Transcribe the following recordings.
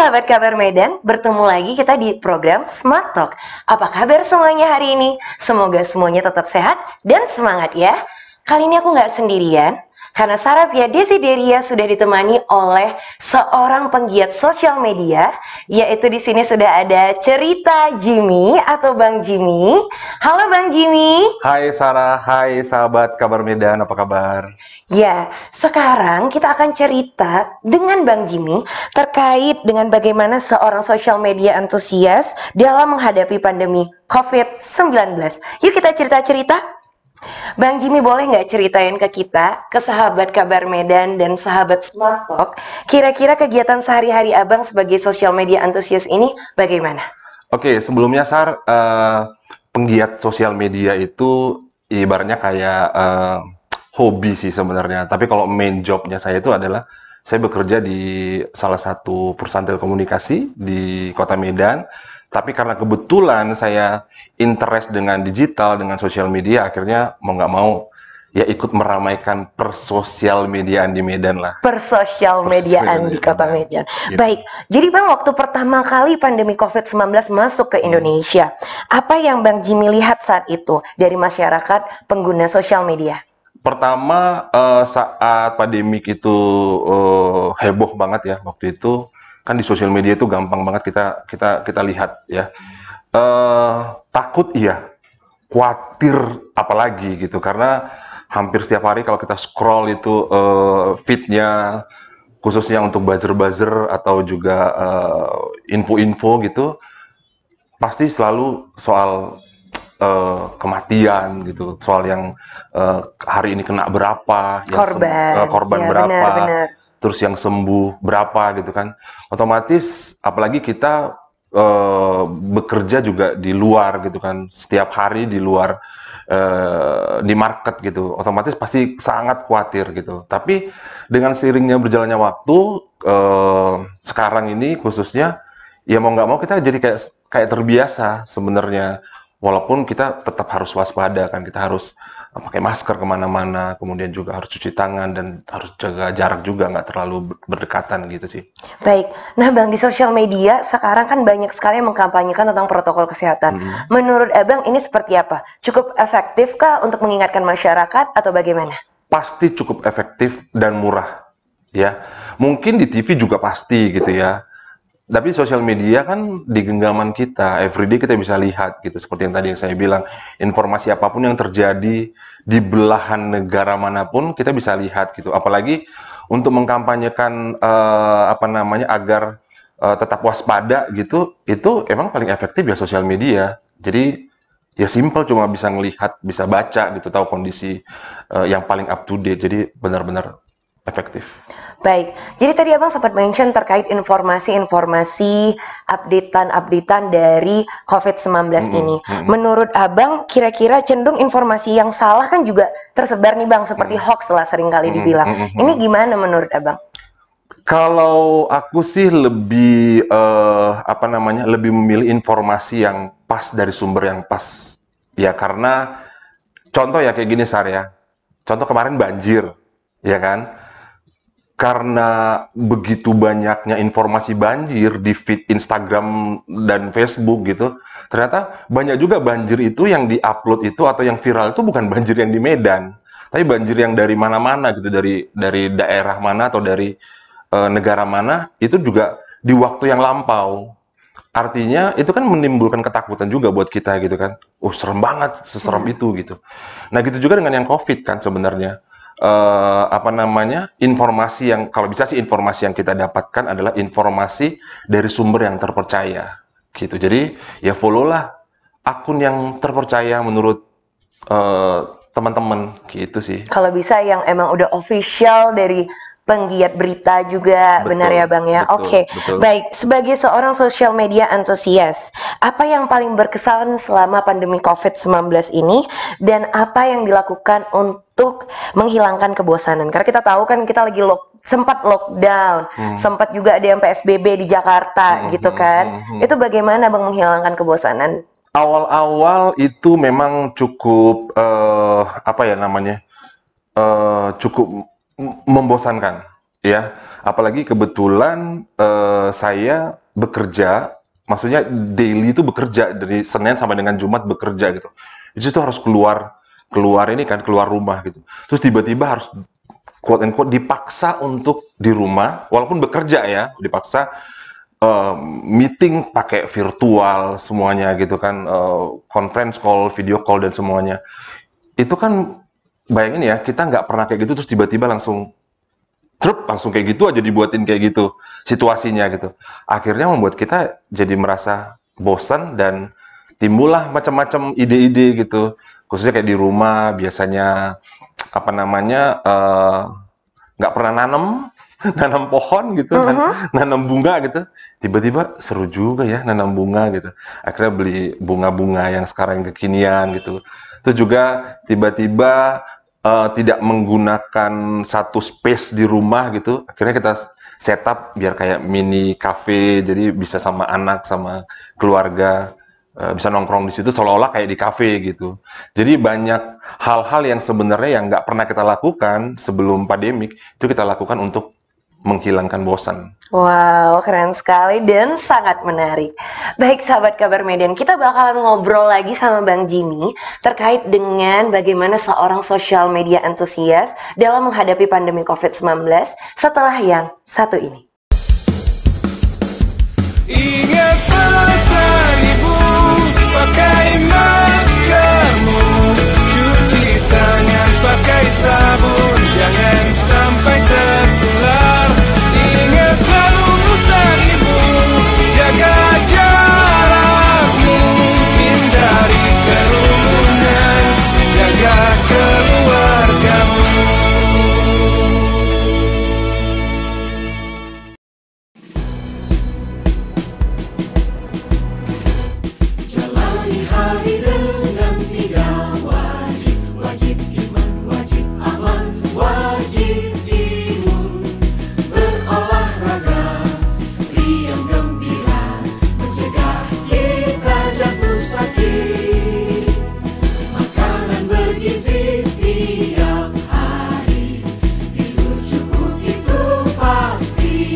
sahabat kabar Medan, bertemu lagi kita di program Smart Talk. Apa kabar semuanya hari ini? Semoga semuanya tetap sehat dan semangat ya. Kali ini aku nggak sendirian, karena Sarapia Desideria sudah ditemani oleh seorang penggiat sosial media, yaitu di sini sudah ada Cerita Jimmy atau Bang Jimmy. Halo Bang Jimmy. Hai Sarah, hai sahabat kabar Medan, apa kabar? Ya, sekarang kita akan cerita dengan Bang Jimmy terkait dengan bagaimana seorang social media antusias dalam menghadapi pandemi COVID-19. Yuk kita cerita-cerita. Bang Jimmy boleh nggak ceritain ke kita, ke sahabat kabar Medan dan sahabat Smart Talk, kira-kira kegiatan sehari-hari abang sebagai social media antusias ini bagaimana? Oke, sebelumnya penggiat sosial media itu ibaratnya kayak hobi sih sebenarnya. Tapi kalau main jobnya saya itu adalah saya bekerja di salah satu perusahaan telekomunikasi di Kota Medan. Tapi karena kebetulan saya interest dengan digital, dengan sosial media, akhirnya mau nggak mau ya ikut meramaikan persosial mediaan di Medan lah. Persosial mediaan di Kota Medan. Gitu. Baik, jadi Bang waktu pertama kali pandemi COVID-19 masuk ke Indonesia, apa yang Bang Jimmy lihat saat itu dari masyarakat pengguna sosial media? Pertama, saat pandemik itu heboh banget ya waktu itu, kan di sosial media itu gampang banget kita lihat ya. Takut iya, khawatir apalagi gitu, karena hampir setiap hari kalau kita scroll itu feed-nya, khususnya untuk buzzer-buzzer atau juga info-info gitu, pasti selalu soal kematian gitu, soal yang hari ini kena berapa, yang korban Ya, berapa, benar. terus yang sembuh berapa gitu kan. Otomatis apalagi kita bekerja juga di luar gitu kan, setiap hari di luar di market gitu, otomatis pasti sangat khawatir gitu. Tapi dengan seiringnya berjalannya waktu, sekarang ini khususnya ya mau nggak mau kita jadi kayak terbiasa sebenarnya. Walaupun kita tetap harus waspada kan, kita harus pakai masker kemana-mana, kemudian juga harus cuci tangan dan harus jaga jarak juga, nggak terlalu berdekatan gitu sih. Baik, nah Bang di sosial media sekarang kan banyak sekali yang mengkampanyekan tentang protokol kesehatan. Menurut Abang ini seperti apa? Cukup efektif kah untuk mengingatkan masyarakat atau bagaimana? Pasti cukup efektif dan murah ya. Mungkin di TV juga pasti gitu ya. Tapi sosial media kan di genggaman kita, everyday kita bisa lihat gitu. Seperti yang tadi yang saya bilang, informasi apapun yang terjadi di belahan negara manapun kita bisa lihat gitu. Apalagi untuk mengkampanyekan agar tetap waspada gitu, itu emang paling efektif ya sosial media. Jadi ya simple, cuma bisa ngelihat, bisa baca gitu, tahu kondisi yang paling up to date. Jadi benar-benar efektif. Baik, jadi tadi Abang sempat mention terkait informasi-informasi updatean dari COVID-19 ini. Menurut Abang, kira-kira cenderung informasi yang salah kan juga tersebar nih Bang, seperti hoax lah seringkali dibilang. Ini gimana menurut Abang? Kalau aku sih lebih lebih memilih informasi yang pas dari sumber yang pas. Ya karena contoh ya kayak gini Sar ya. Contoh kemarin banjir, ya kan? Karena begitu banyaknya informasi banjir di feed Instagram dan Facebook gitu, ternyata banyak juga banjir itu yang diupload itu atau yang viral itu bukan banjir yang di Medan, tapi banjir yang dari mana-mana gitu, dari daerah mana atau dari negara mana, itu juga di waktu yang lampau. Artinya itu kan menimbulkan ketakutan juga buat kita gitu kan. Oh serem banget, seserem itu gitu. Nah gitu juga dengan yang COVID kan sebenarnya. Informasi yang kalau bisa sih informasi yang kita dapatkan adalah informasi dari sumber yang terpercaya gitu. Jadi ya follow lah akun yang terpercaya menurut teman-teman gitu sih. Kalau bisa yang emang udah official dari penggiat berita juga, Betul, benar ya Bang ya? betul, Oke, betul. baik. Sebagai seorang social media antusias, apa yang paling berkesan selama pandemi COVID-19 ini dan apa yang dilakukan untuk menghilangkan kebosanan? Karena kita tahu kan kita lagi sempat lockdown, sempat juga ada yang PSBB di Jakarta gitu kan. Itu bagaimana Bang menghilangkan kebosanan? Awal-awal itu memang cukup cukup membosankan ya. Apalagi kebetulan saya bekerja, maksudnya daily itu bekerja dari Senin sampai dengan Jumat bekerja gitu. Itu harus keluar ini kan, keluar rumah gitu. Terus tiba-tiba harus quote and quote dipaksa untuk di rumah, walaupun bekerja ya, dipaksa meeting pakai virtual semuanya gitu kan, conference call, video call dan semuanya. Itu kan bayangin ya, kita nggak pernah kayak gitu terus tiba-tiba langsung langsung kayak gitu aja dibuatin kayak gitu situasinya gitu. Akhirnya membuat kita jadi merasa bosan dan timbullah macam-macam ide-ide gitu. Khususnya kayak di rumah biasanya apa namanya nggak pernah nanam nanam pohon gitu, nanam bunga gitu. Tiba-tiba seru juga ya nanam bunga gitu. Akhirnya beli bunga-bunga yang sekarang kekinian gitu. Itu juga tiba-tiba tidak menggunakan satu space di rumah gitu. Akhirnya kita setup biar kayak mini cafe, jadi bisa sama anak, sama keluarga, bisa nongkrong di situ seolah-olah kayak di cafe gitu. Jadi banyak hal-hal yang sebenarnya yang nggak pernah kita lakukan sebelum pandemik, itu kita lakukan untuk menghilangkan bosan. Wow, keren sekali dan sangat menarik. Baik sahabat Kabar Medan, kita bakalan ngobrol lagi sama Bang Jimmy terkait dengan bagaimana seorang social media entusias dalam menghadapi pandemi COVID-19 setelah yang satu ini. Ingat pesan ibu, pakai maskermu, cuci tangan pakai sabun, jangan sampai tertular. Ingat selalu pesan ibu, jaga jarakmu, hindari kerumunan, jaga keluargamu. Jalani hari dengan tiga wajib, wajib iman, wajib aman, wajib imun. Berolahraga, riang gembira, mencegah kita jatuh sakit. Makanan bergizi tiap hari, tidur cukup itu pasti.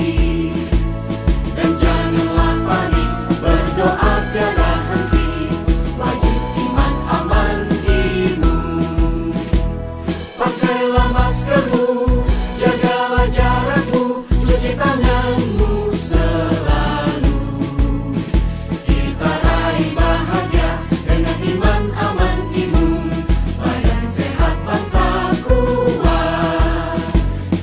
Dan janganlah panik, berdoa tiada henti, wajib iman aman imun. Pakailah maskermu, jagalah jarakmu, cuci tanganmu selalu. Kita raih bahagia dengan iman aman imun, badan sehat bangsa kuat.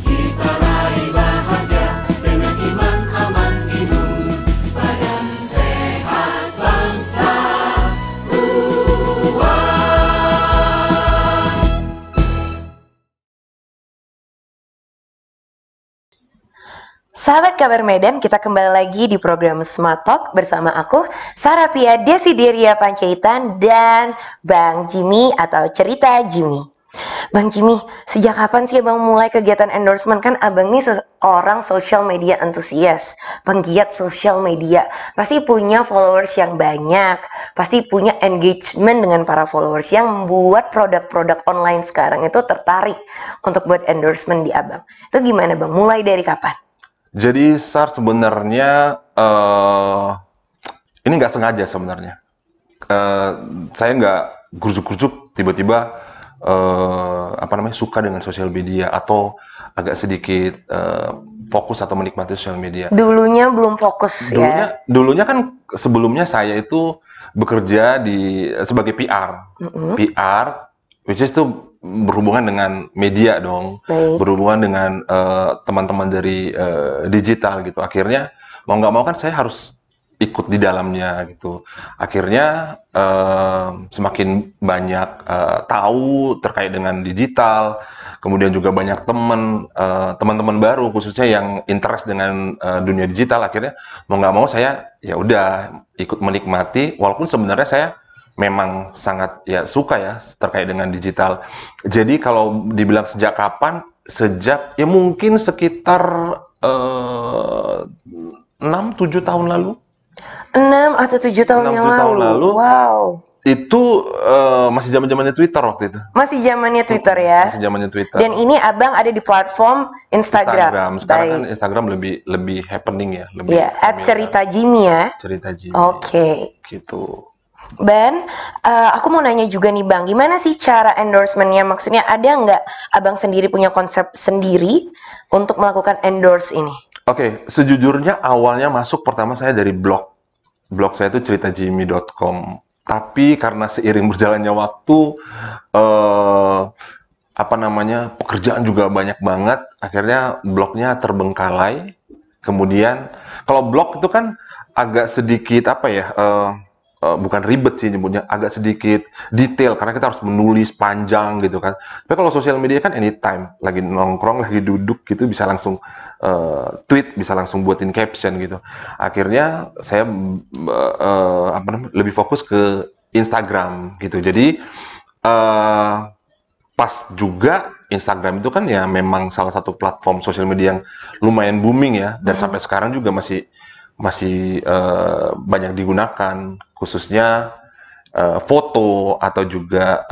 Kita raih bahagia dengan iman aman imun, badan sehat bangsa kuat. Sahabat Kabar Medan, kita kembali lagi di program Smart Talk bersama aku, Sarapia Desideria Panjaitan dan Bang Jimmy atau Cerita Jimmy. Bang Jimmy, sejak kapan sih Abang mulai kegiatan endorsement? Kan Abang ini seorang social media entusias, penggiat social media. Pasti punya followers yang banyak, pasti punya engagement dengan para followers yang membuat produk-produk online sekarang itu tertarik untuk buat endorsement di Abang. Itu gimana Bang? Mulai dari kapan? Jadi Sar sebenarnya ini nggak sengaja sebenarnya. Saya nggak grujuk-grujuk tiba-tiba apa namanya suka dengan sosial media atau agak sedikit fokus atau menikmati sosial media. Dulunya belum fokus ya. Dulunya kan sebelumnya saya itu bekerja sebagai PR, which is itu berhubungan dengan media dong, Baik. berhubungan dengan teman-teman dari digital gitu. Akhirnya mau nggak mau kan saya harus ikut di dalamnya gitu. Akhirnya semakin banyak tahu terkait dengan digital, kemudian juga banyak teman-teman baru khususnya yang interest dengan dunia digital. Akhirnya mau nggak mau saya ya udah ikut menikmati, walaupun sebenarnya saya memang sangat ya suka ya terkait dengan digital. Jadi kalau dibilang sejak kapan, sejak ya mungkin sekitar 6-7 tahun lalu. 6 atau 7 tahun 6-7 yang tahun lalu. lalu. Wow. Itu masih zamannya Twitter waktu itu. Masih zamannya Twitter ya. Masih zamannya Twitter. Dan ini abang ada di platform Instagram. Sekarang Baik. kan Instagram lebih happening ya, lebih Ya, familiar. @cerita_Jimmy ya. Cerita Jimmy. Oke. Gitu. Ben, aku mau nanya juga nih Bang, gimana sih cara endorsementnya? Maksudnya ada nggak abang sendiri punya konsep sendiri untuk melakukan endorse ini? Oke, sejujurnya awalnya masuk pertama saya dari blog. Blog saya itu ceritajimmy.com. Tapi karena seiring berjalannya waktu, pekerjaan juga banyak banget, akhirnya blognya terbengkalai. Kemudian, kalau blog itu kan agak sedikit bukan ribet sih nyebutnya, agak sedikit detail karena kita harus menulis panjang gitu kan. Tapi kalau sosial media kan anytime, lagi nongkrong, lagi duduk gitu bisa langsung tweet, bisa langsung buatin caption gitu. Akhirnya saya lebih fokus ke Instagram gitu. Jadi pas juga Instagram itu kan ya memang salah satu platform sosial media yang lumayan booming ya, dan sampai sekarang juga masih banyak digunakan, khususnya foto atau juga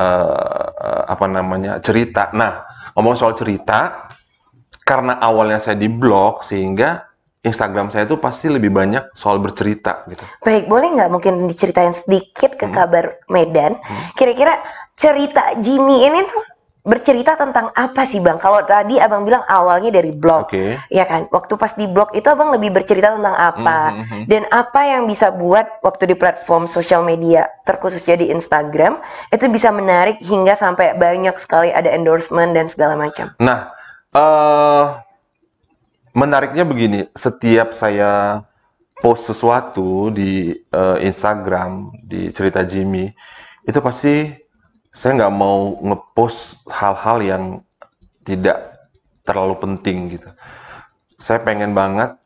cerita. Nah, ngomong soal cerita, karena awalnya saya di blog, sehingga Instagram saya itu pasti lebih banyak soal bercerita gitu. Baik, boleh nggak mungkin diceritain sedikit ke Kabar Medan? Kira-kira cerita Jimmy ini tuh bercerita tentang apa sih Bang? Kalau tadi abang bilang awalnya dari blog, Oke. ya kan? Waktu pas di blog itu abang lebih bercerita tentang apa? Dan apa yang bisa buat waktu di platform sosial media, terkhususnya di Instagram, itu bisa menarik hingga sampai banyak sekali ada endorsement dan segala macam. Nah, menariknya begini, setiap saya post sesuatu di Instagram, di Cerita Jimmy, itu pasti saya nggak mau ngepost hal-hal yang tidak terlalu penting gitu. Saya pengen banget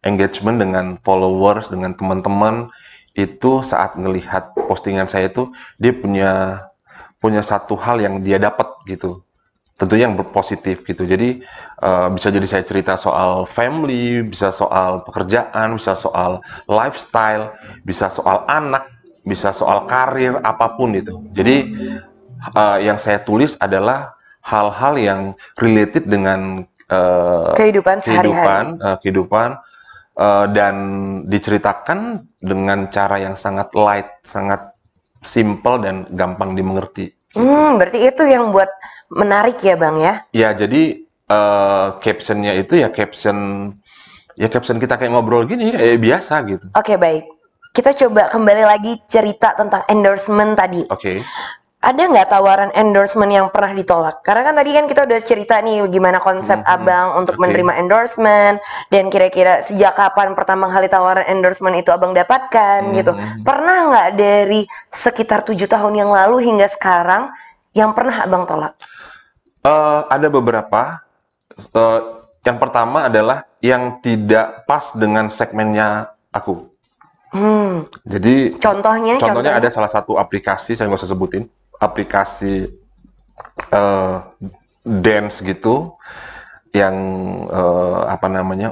engagement dengan followers, dengan teman-teman itu saat ngelihat postingan saya itu dia punya satu hal yang dia dapat gitu. Tentunya yang positif gitu. Jadi bisa jadi saya cerita soal family, bisa soal pekerjaan, bisa soal lifestyle, bisa soal anak, bisa soal karir, apapun itu. Jadi yang saya tulis adalah hal-hal yang related dengan Kehidupan sehari-hari. kehidupan dan diceritakan dengan cara yang sangat light, sangat simple dan gampang dimengerti. Berarti itu yang buat menarik ya Bang ya? Ya, jadi captionnya itu ya caption kita kayak ngobrol gini, biasa gitu. Oke, baik. Kita coba kembali lagi cerita tentang endorsement tadi. Oke. Ada nggak tawaran endorsement yang pernah ditolak? Karena kan tadi kan kita udah cerita nih gimana konsep abang untuk Oke. menerima endorsement, dan kira-kira sejak kapan pertama kali tawaran endorsement itu abang dapatkan gitu. Pernah nggak dari sekitar 7 tahun yang lalu hingga sekarang yang pernah abang tolak? Ada beberapa. Yang pertama adalah yang tidak pas dengan segmennya aku. Jadi Contohnya? ada salah satu aplikasi, saya nggak usah sebutin, aplikasi dance gitu yang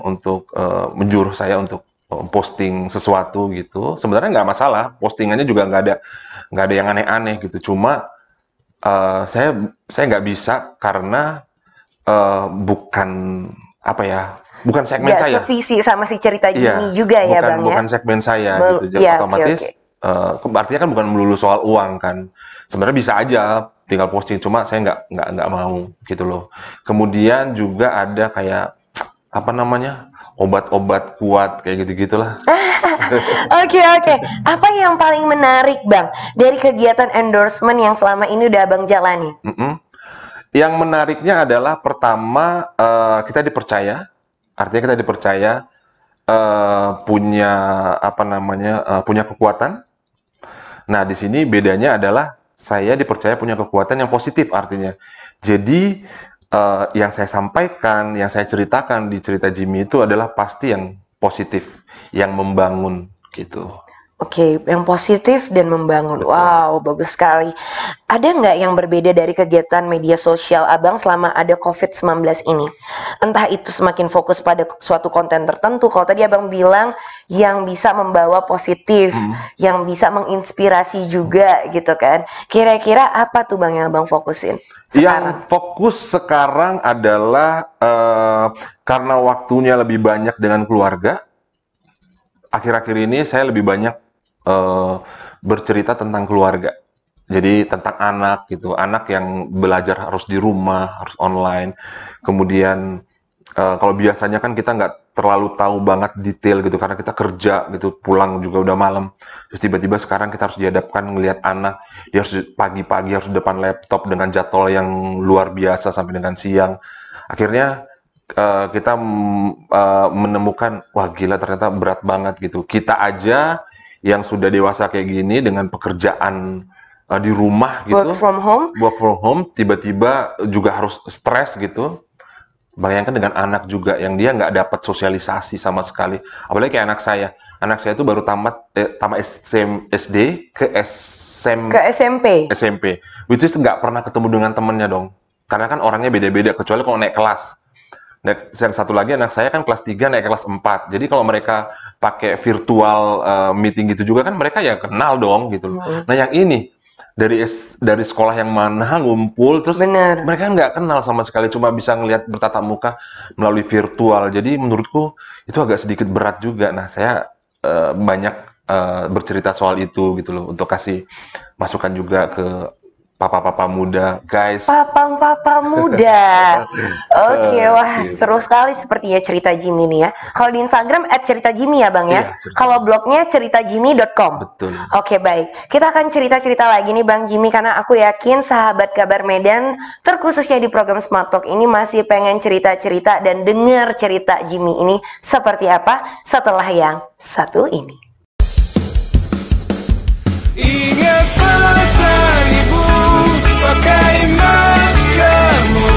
untuk menjurus saya untuk posting sesuatu gitu. Sebenarnya nggak masalah, postingannya juga nggak ada yang aneh-aneh gitu. Cuma saya nggak bisa karena bukan segmen Nggak saya. sevisi sama si cerita Jimmy juga ya Bang ya? Bukan segmen saya gitu. Jadi Iya, otomatis oke. artinya kan bukan melulu soal uang kan. Sebenarnya bisa aja tinggal posting, cuma saya nggak mau gitu loh. Kemudian juga ada kayak obat-obat kuat kayak gitu-gitulah. Oke. Apa yang paling menarik Bang dari kegiatan endorsement yang selama ini udah abang jalani? Yang menariknya adalah pertama kita dipercaya. Artinya kita dipercaya punya kekuatan. Nah, di sini bedanya adalah saya dipercaya punya kekuatan yang positif artinya. Jadi yang saya sampaikan, yang saya ceritakan di Cerita Jimmy itu adalah pasti yang positif, yang membangun gitu. Oke, yang positif dan membangun. Betul. Wow, bagus sekali. Ada nggak yang berbeda dari kegiatan media sosial Abang selama ada COVID-19 ini? Entah itu semakin fokus pada suatu konten tertentu. Kalau tadi Abang bilang yang bisa membawa positif, yang bisa menginspirasi juga gitu kan. Kira-kira apa tuh Bang yang Abang fokusin sekarang? Yang fokus sekarang adalah karena waktunya lebih banyak dengan keluarga. Akhir-akhir ini saya lebih banyak bercerita tentang keluarga. Jadi tentang anak gitu, anak yang belajar harus di rumah, harus online. Kemudian kalau biasanya kan kita nggak terlalu tahu banget detail gitu karena kita kerja gitu, pulang juga udah malam. Terus tiba-tiba sekarang kita harus dihadapkan ngelihat anak, dia harus pagi-pagi harus di depan laptop dengan jadwal yang luar biasa sampai dengan siang. Akhirnya kita menemukan, wah gila ternyata berat banget gitu. Kita aja yang sudah dewasa kayak gini dengan pekerjaan di rumah gitu, work from home, tiba-tiba juga harus stres gitu. Bayangkan dengan anak juga yang dia nggak dapat sosialisasi sama sekali. Apalagi kayak anak saya itu baru tamat SD ke SMP, which is nggak pernah ketemu dengan temennya dong. Karena kan orangnya beda-beda, kecuali kalau naik kelas. Dan yang satu lagi anak saya kan kelas 3 naik kelas 4. Jadi kalau mereka pakai virtual meeting gitu juga kan mereka ya kenal dong gitu loh. Nah yang ini dari sekolah yang mana ngumpul terus mereka nggak kenal sama sekali, cuma bisa ngelihat bertatap muka melalui virtual. Jadi menurutku itu agak sedikit berat juga. Nah saya banyak bercerita soal itu gitu loh untuk kasih masukan juga ke papa-papa muda, guys. Papa muda. Oke, wah seru sekali sepertinya cerita Jimmy nih ya. Kalau di Instagram @cerita_jimmy ya Bang ya. Kalau blognya ceritajimmy.com. Betul. Oke, baik. Kita akan cerita-cerita lagi nih Bang Jimmy karena aku yakin sahabat Kabar Medan terkhususnya di program Smart Talk ini masih pengen cerita-cerita dan dengar cerita Jimmy ini seperti apa setelah yang satu ini. Ingat pesan ibu, pakai maskermu,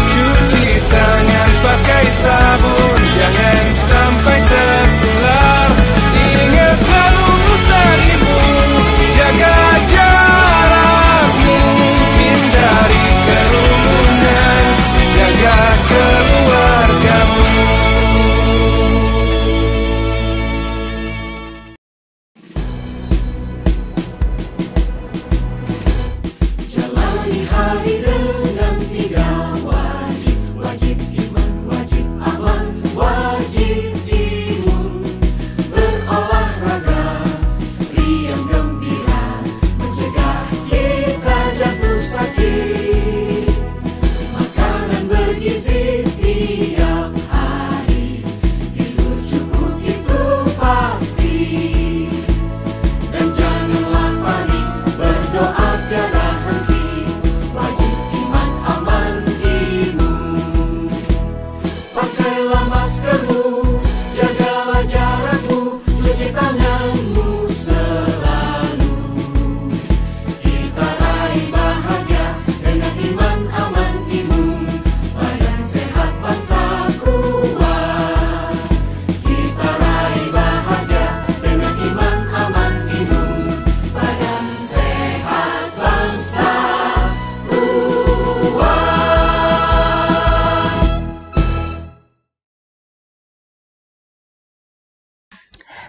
cuci tangan pakai sabun, jangan sampai tertular. Ingat selalu pesan ibu, jaga jarakmu, hindari kerumunan, jaga keluargamu. Jalani hari dengan 3 wajib, wajib iman, wajib aman, wajib imun. Berolahraga, riang gembira, mencegah kita jatuh sakit. Makanan bergizi tiap hari, tidur cukup itu pasti. Dan janganlah panik, berdoa tiada henti, wajib iman aman imun. Pakailah maskermu, jagalah jarakmu, cuci tanganmu selalu. Kita raih bahagia dengan iman aman imun, badan sehat bangsa kuat. Kita raih bahagia dengan iman aman imun, badan sehat bangsa kuat.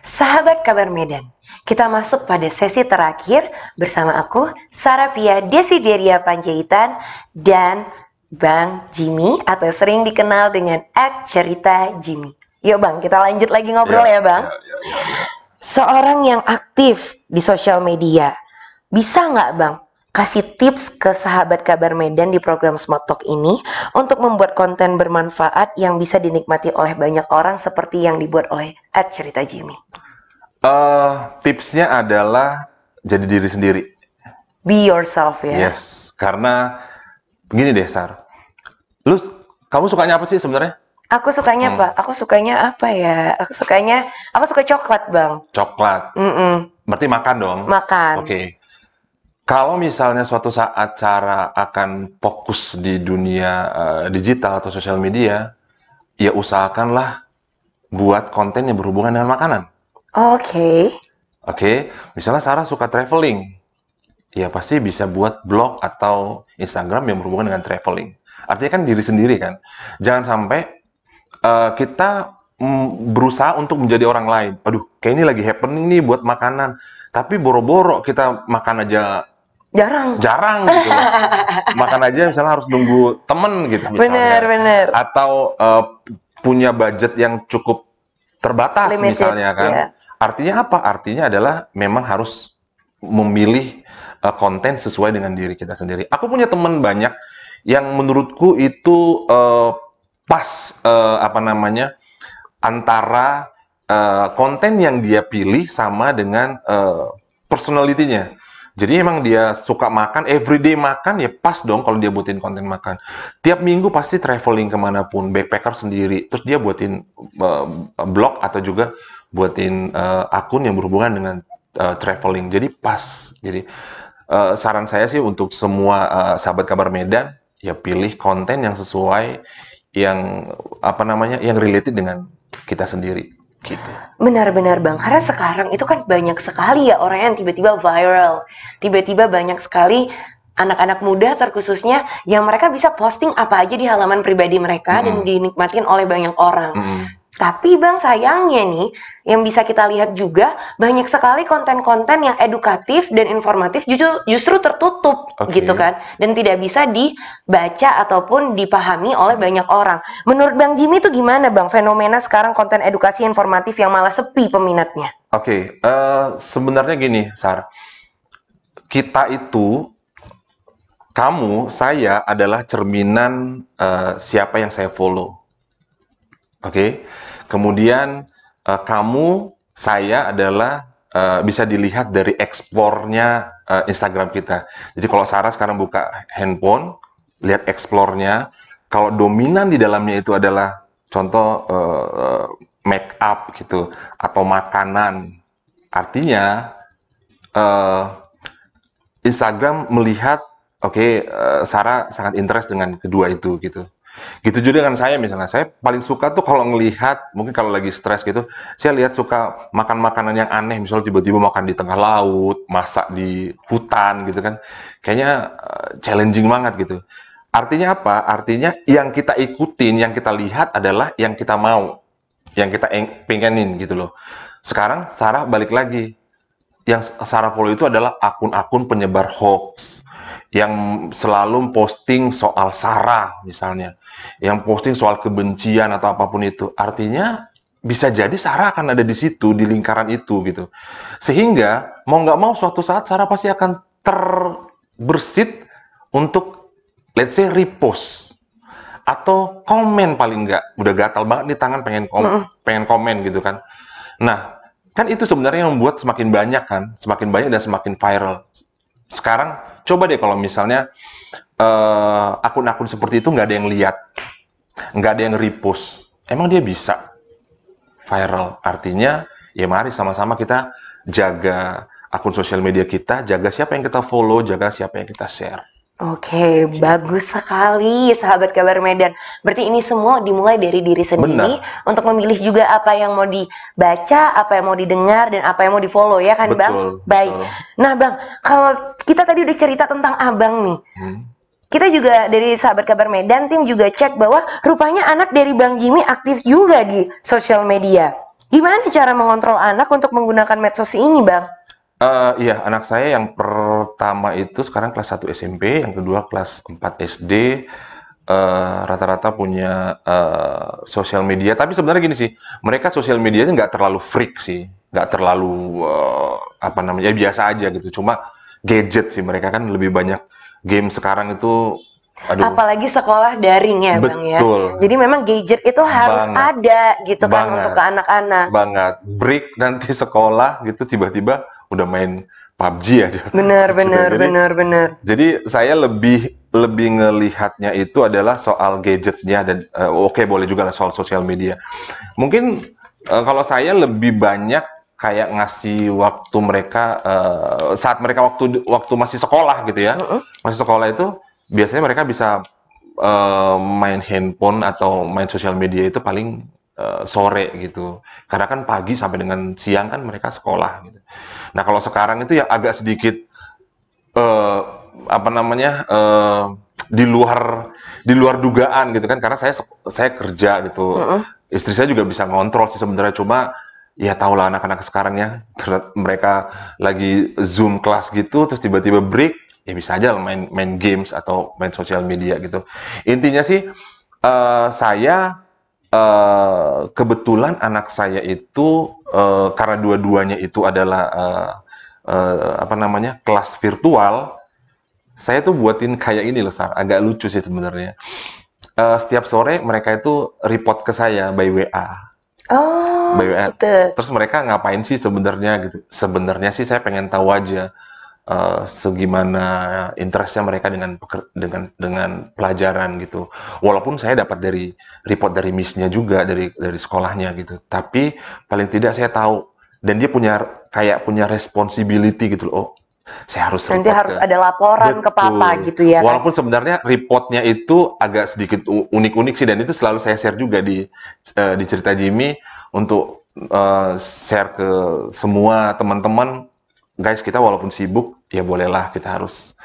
Sahabat Kabar Medan, kita masuk pada sesi terakhir bersama aku, Sarah Pia Desideria Panjaitan, dan Bang Jimmy atau sering dikenal dengan @cerita_jimmy. Yuk Bang, kita lanjut lagi ngobrol ya Bang. Seorang yang aktif di sosial media, bisa nggak Bang kasih tips ke sahabat Kabar Medan di program Smart Talk ini untuk membuat konten bermanfaat yang bisa dinikmati oleh banyak orang seperti yang dibuat oleh @cerita_jimmy? Tipsnya adalah jadi diri sendiri. Be yourself ya. Yes, karena begini deh Sar. Kamu sukanya apa sih sebenarnya? Aku sukanya apa? Aku sukanya apa ya? Aku suka coklat Bang. Coklat. Berarti makan dong? Makan. Oke. Kalau misalnya suatu saat Sarah akan fokus di dunia digital atau sosial media, ya usahakanlah buat konten yang berhubungan dengan makanan. Oke. Oke, misalnya Sarah suka traveling, ya pasti bisa buat blog atau Instagram yang berhubungan dengan traveling. Artinya kan diri sendiri kan. Jangan sampai kita berusaha untuk menjadi orang lain. Aduh, kayak ini lagi happening nih buat makanan. Tapi boro-boro kita makan aja jarang gitu loh. Makan aja misalnya harus nunggu temen gitu misalnya. Bener. Atau punya budget yang cukup terbatas Limited, misalnya kan. ya. Artinya apa? Artinya adalah memang harus memilih konten sesuai dengan diri kita sendiri. Aku punya teman banyak yang menurutku itu pas antara konten yang dia pilih sama dengan personality-nya. Jadi emang dia suka makan, everyday makan, ya pas dong kalau dia buatin konten makan. Tiap minggu pasti traveling kemanapun, backpacker sendiri. Terus dia buatin blog atau juga buatin akun yang berhubungan dengan traveling. Jadi pas. Jadi saran saya sih untuk semua sahabat kabar Medan, ya pilih konten yang sesuai, yang yang related dengan kita sendiri. Gitu. Benar-benar Bang, karena sekarang itu kan banyak sekali ya orang yang tiba-tiba viral, tiba-tiba banyak sekali anak-anak muda terkhususnya yang mereka bisa posting apa aja di halaman pribadi mereka dan dinikmatin oleh banyak orang. Tapi Bang, sayangnya nih, yang bisa kita lihat juga banyak sekali konten-konten yang edukatif dan informatif justru tertutup gitu kan, dan tidak bisa dibaca ataupun dipahami oleh banyak orang. Menurut Bang Jimmy itu gimana Bang, fenomena sekarang konten edukasi informatif yang malah sepi peminatnya? Oke, sebenarnya gini, Sar. Kita itu, kamu, saya adalah cerminan siapa yang saya follow. Oke, kemudian kamu, saya adalah bisa dilihat dari explore-nya Instagram kita. Jadi kalau Sarah sekarang buka handphone, lihat explore-nya. Kalau dominan di dalamnya itu adalah contoh make up gitu atau makanan, artinya Instagram melihat Sarah sangat interest dengan kedua itu gitu. Gitu juga dengan saya misalnya. Saya paling suka tuh kalau ngelihat, mungkin kalau lagi stres gitu, saya lihat suka makan makanan yang aneh, misalnya tiba-tiba makan di tengah laut, masak di hutan gitu kan. Kayaknya challenging banget gitu. Artinya apa? Artinya yang kita ikutin, yang kita lihat adalah yang kita mau, yang kita pengenin gitu loh. Sekarang Sarah balik lagi. Yang Sarah follow itu adalah akun-akun penyebar hoax, yang selalu posting soal Sarah misalnya, yang posting soal kebencian atau apapun itu. Artinya bisa jadi Sarah akan ada di situ, di lingkaran itu gitu. Sehingga mau nggak mau suatu saat Sarah pasti akan terbersit untuk let's say repost atau komen, paling nggak udah gatal banget nih tangan pengen komen gitu kan. Nah, kan itu sebenarnya yang membuat semakin banyak dan semakin viral. Sekarang coba deh kalau misalnya akun-akun seperti itu nggak ada yang lihat, nggak ada yang repost, emang dia bisa viral? Artinya ya mari sama-sama kita jaga akun sosial media kita, jaga siapa yang kita follow, jaga siapa yang kita share. Oke, bagus sekali sahabat kabar Medan. Berarti ini semua dimulai dari diri sendiri. Benar. Untuk memilih juga apa yang mau dibaca, apa yang mau didengar, dan apa yang mau di-follow ya kan Bang? Baik. Betul. Nah Bang, kalau kita tadi udah cerita tentang Abang nih, kita juga dari sahabat kabar Medan tim juga cek bahwa rupanya anak dari Bang Jimmy aktif juga di sosial media. Gimana cara mengontrol anak untuk menggunakan medsos ini Bang? Iya, anak saya yang pertama itu sekarang kelas 1 SMP, yang kedua kelas 4 SD, rata-rata punya sosial media. Tapi sebenarnya gini sih, mereka sosial medianya nggak terlalu freak sih, nggak terlalu biasa aja gitu. Cuma gadget sih, mereka kan lebih banyak game sekarang itu. Aduh. Apalagi sekolah daring ya Bang ya. Betul. Jadi memang gadget itu harus ada gitu kan untuk ke anak-anak. Banget. Break nanti sekolah gitu tiba-tiba udah main PUBG aja. Benar. Jadi saya lebih ngelihatnya itu adalah soal gadgetnya dan boleh juga lah soal sosial media. Mungkin kalau saya lebih banyak kayak ngasih waktu mereka saat mereka waktu masih sekolah gitu ya. Masih sekolah itu biasanya mereka bisa main handphone atau main sosial media itu paling sore gitu. Karena kan pagi sampai dengan siang kan mereka sekolah gitu. Nah kalau sekarang itu ya agak sedikit eh, apa namanya di luar dugaan gitu kan, karena saya kerja gitu. Istri saya juga bisa ngontrol sih sebenarnya, cuma ya tahulah anak-anak sekarang ya, mereka lagi Zoom kelas gitu terus tiba-tiba break, ya bisa aja main games atau main sosial media gitu. Intinya sih saya kebetulan anak saya itu karena dua-duanya itu adalah apa namanya kelas virtual. Saya tuh buatin kayak ini loh, Sar. Agak lucu sih sebenarnya. Setiap sore mereka itu report ke saya by WA. Oh, By WA. gitu. Terus mereka ngapain sih sebenarnya gitu. Sebenarnya sih saya pengen tahu aja segimana interestnya mereka dengan pelajaran gitu. Walaupun saya dapat dari report dari miss-nya juga dari sekolahnya gitu. Tapi paling tidak saya tahu, dan dia punya responsibility gitu loh. Oh, saya harus Nanti report harus ada laporan ke papa Betul. gitu ya kan? Walaupun sebenarnya reportnya itu agak sedikit unik-unik sih, dan itu selalu saya share juga di cerita Jimmy untuk share ke semua teman-teman. Guys, kita walaupun sibuk ya bolehlah kita harus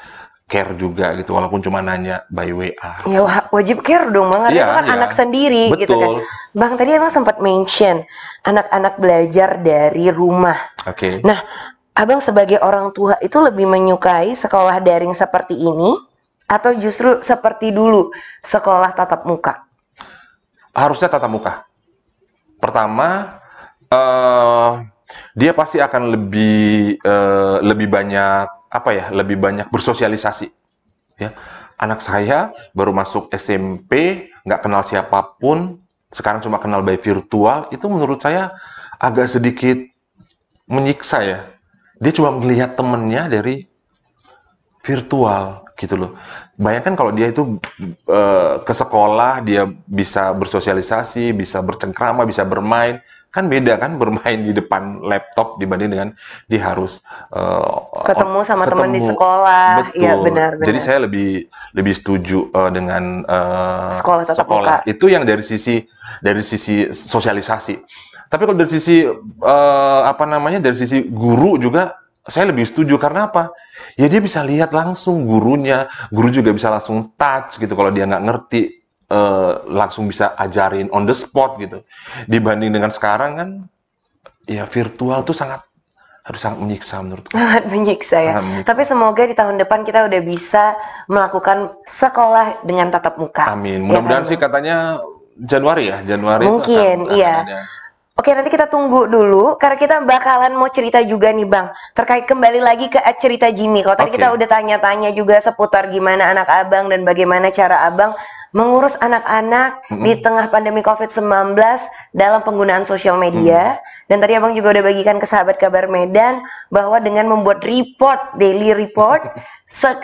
care juga gitu, walaupun cuma nanya by WA. Ya wajib care dong Bang, karena Iya, itu kan iya. anak sendiri gitu kan. Betul. Bang tadi emang sempat mention anak-anak belajar dari rumah. Oke. Nah, Abang sebagai orang tua itu lebih menyukai sekolah daring seperti ini atau justru seperti dulu sekolah tatap muka? Harusnya tatap muka. Pertama, dia pasti akan lebih banyak apa ya, lebih banyak bersosialisasi. Ya, anak saya baru masuk SMP, nggak kenal siapapun, sekarang cuma kenal by virtual. Itu menurut saya agak sedikit menyiksa ya. Dia cuma melihat temennya dari virtual gitu loh. Bayangkan kalau dia itu ke sekolah, dia bisa bersosialisasi, bisa bercengkrama, bisa bermain. Kan beda kan bermain di depan laptop dibanding dengan dia harus Ketemu sama teman di sekolah. Betul. Iya, benar. Jadi saya lebih setuju dengan Sekolah tatap muka. Itu yang dari sisi sosialisasi. Tapi kalau dari sisi apa namanya, dari sisi guru juga saya lebih setuju. Karena apa? Ya dia bisa lihat langsung gurunya, guru juga bisa langsung touch gitu. Kalau dia nggak ngerti, langsung bisa ajarin on the spot gitu. Dibanding dengan sekarang kan, ya virtual tuh harus sangat menyiksa menurutku. Sangat menyiksa ya. Sangat menyiksa. Tapi semoga di tahun depan kita udah bisa melakukan sekolah dengan tatap muka. Amin. Ya Mudah-mudahan kan, sih katanya Januari ya. Januari mungkin, itu iya. ada. Oke, nanti kita tunggu dulu karena kita bakalan mau cerita juga nih Bang, terkait kembali lagi ke cerita Jimmy. Kalau tadi Oke. kita udah tanya-tanya juga seputar gimana anak Abang dan bagaimana cara Abang mengurus anak-anak di tengah pandemi COVID-19 dalam penggunaan sosial media. Dan tadi Abang juga udah bagikan ke sahabat Kabar Medan bahwa dengan membuat daily report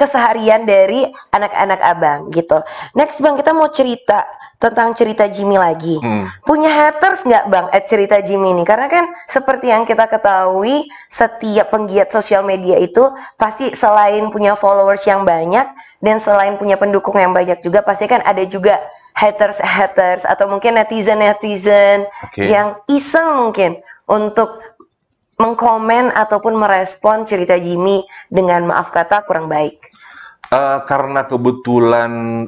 keseharian dari anak-anak Abang gitu. Next Bang, kita mau cerita tentang cerita Jimmy lagi. Punya haters nggak Bang cerita Jimmy ini? Karena kan seperti yang kita ketahui, setiap penggiat sosial media itu pasti selain punya followers yang banyak dan selain punya pendukung yang banyak juga, pasti kan ada juga haters atau mungkin netizen Oke. yang iseng mungkin untuk mengkomen ataupun merespon cerita Jimmy dengan maaf kata kurang baik. Karena kebetulan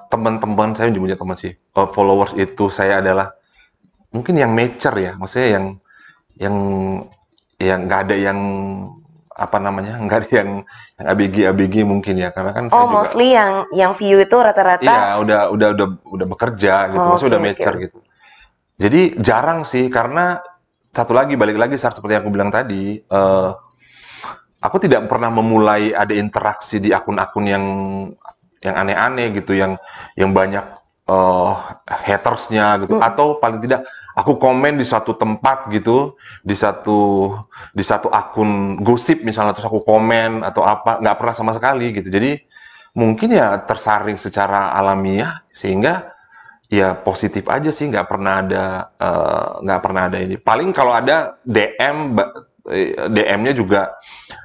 teman-teman saya punya teman sih, followers itu saya adalah mungkin yang mature ya, maksudnya yang nggak ada yang apa namanya, nggak ada yang ABG mungkin ya, karena kan saya Oh, juga mostly yang view itu rata-rata. iya udah bekerja gitu, Oh, maksudnya udah oke, mature oke. gitu. Jadi jarang sih, karena satu lagi balik lagi seperti yang aku bilang tadi, aku tidak pernah memulai ada interaksi di akun-akun yang aneh-aneh gitu, yang banyak hatersnya gitu, atau paling tidak aku komen di suatu tempat gitu, di satu akun gosip misalnya, terus aku komen atau apa, nggak pernah sama sekali gitu. Jadi mungkin ya tersaring secara alamiah, sehingga ya positif aja sih, nggak pernah ada ini. Paling kalau ada DM-nya juga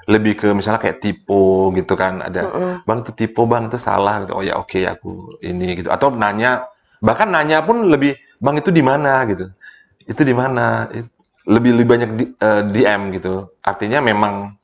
lebih ke misalnya kayak typo gitu kan, ada bang itu typo, bang itu salah gitu. Oh ya oke, aku ini gitu, atau bahkan nanya pun lebih Bang itu di mana gitu, itu di mana, lebih banyak DM gitu. Artinya memang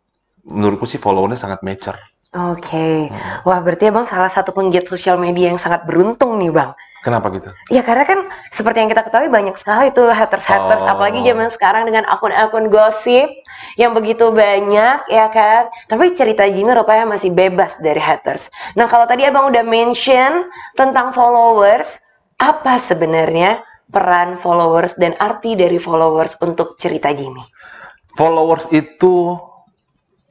menurutku sih followernya sangat mature. Oke. Wah, berarti Abang salah satu penggiat sosial media yang sangat beruntung nih, Bang. Kenapa gitu? Ya karena kan seperti yang kita ketahui banyak sekali tuh haters-haters, apalagi zaman sekarang dengan akun-akun gosip yang begitu banyak, ya kan. Tapi cerita Jimmy rupanya masih bebas dari haters. Nah, kalau tadi Abang udah mention tentang followers, apa sebenarnya peran followers dan arti dari followers untuk cerita Jimmy? Followers itu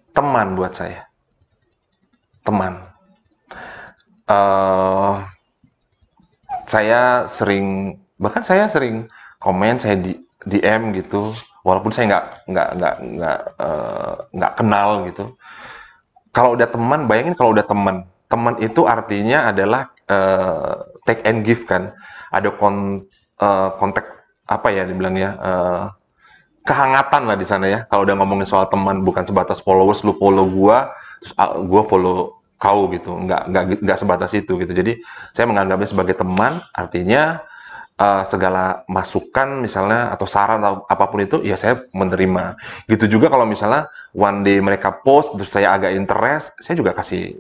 teman buat saya. Teman. Saya sering komen, saya di DM gitu, walaupun saya nggak kenal gitu. Kalau udah teman, bayangin kalau udah teman itu artinya adalah take and give kan, ada kontak apa ya dibilangnya, kehangatan lah di sana ya. Kalau udah ngomongin soal teman, bukan sebatas followers, lu follow gua, terus gua follow kau gitu, nggak sebatas itu gitu. Jadi saya menganggapnya sebagai teman, artinya segala masukan misalnya atau saran atau apapun itu ya saya menerima. Gitu juga kalau misalnya one day mereka post terus saya agak interest, saya juga kasih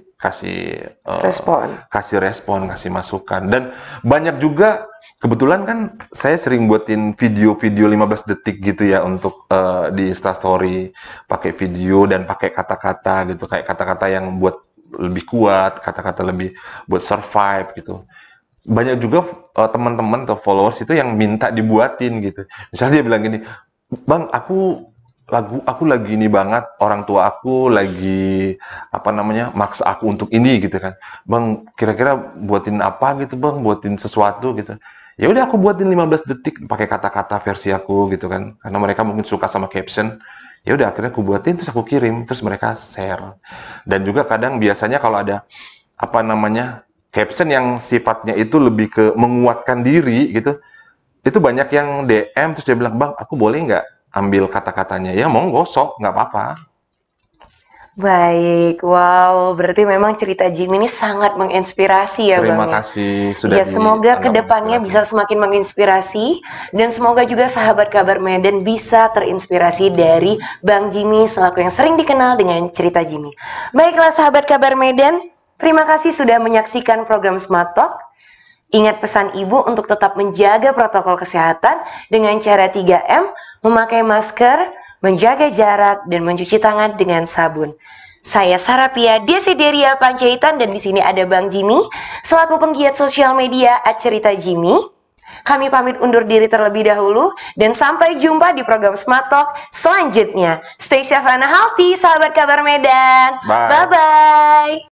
respon, kasih masukan. Dan banyak juga kebetulan kan saya sering buatin video-video 15 detik gitu ya untuk di Instastory, pakai video dan pakai kata-kata gitu, kayak kata-kata yang buat lebih kuat, kata-kata lebih buat survive gitu. Banyak juga teman-teman atau followers itu yang minta dibuatin gitu. Misalnya dia bilang gini, "Bang, aku lagi ini banget, orang tua aku lagi maksa aku untuk ini gitu kan. Bang, kira-kira buatin apa gitu, Bang? Buatin sesuatu gitu." Ya udah aku buatin 15 detik pakai kata-kata versi aku gitu kan. Karena mereka mungkin suka sama caption. Ya udah akhirnya aku buatin terus aku kirim, terus mereka share. Dan juga kadang biasanya kalau ada caption yang sifatnya itu lebih ke menguatkan diri gitu, itu banyak yang DM terus dia bilang, "Bang, aku boleh nggak ambil kata-katanya?" Ya monggo, sok, nggak apa-apa. Baik, wow, berarti memang cerita Jimmy ini sangat menginspirasi ya, Terima Bang. kasih sudah Ya, semoga dianggap kedepannya bisa menginspirasi. semakin menginspirasi dan semoga juga sahabat Kabar Medan bisa terinspirasi dari Bang Jimmy selaku yang sering dikenal dengan cerita Jimmy. Baiklah sahabat Kabar Medan, terima kasih sudah menyaksikan program Smart Talk. Ingat pesan ibu untuk tetap menjaga protokol kesehatan dengan cara 3M, memakai masker, menjaga jarak, dan mencuci tangan dengan sabun. Saya Sarapia Desideria Panjaitan dan di sini ada Bang Jimmy selaku penggiat sosial media @cerita Jimmy. Kami pamit undur diri terlebih dahulu dan sampai jumpa di program Smart Talk selanjutnya. Stay safe and healthy sahabat Kabar Medan. Bye. Bye-bye.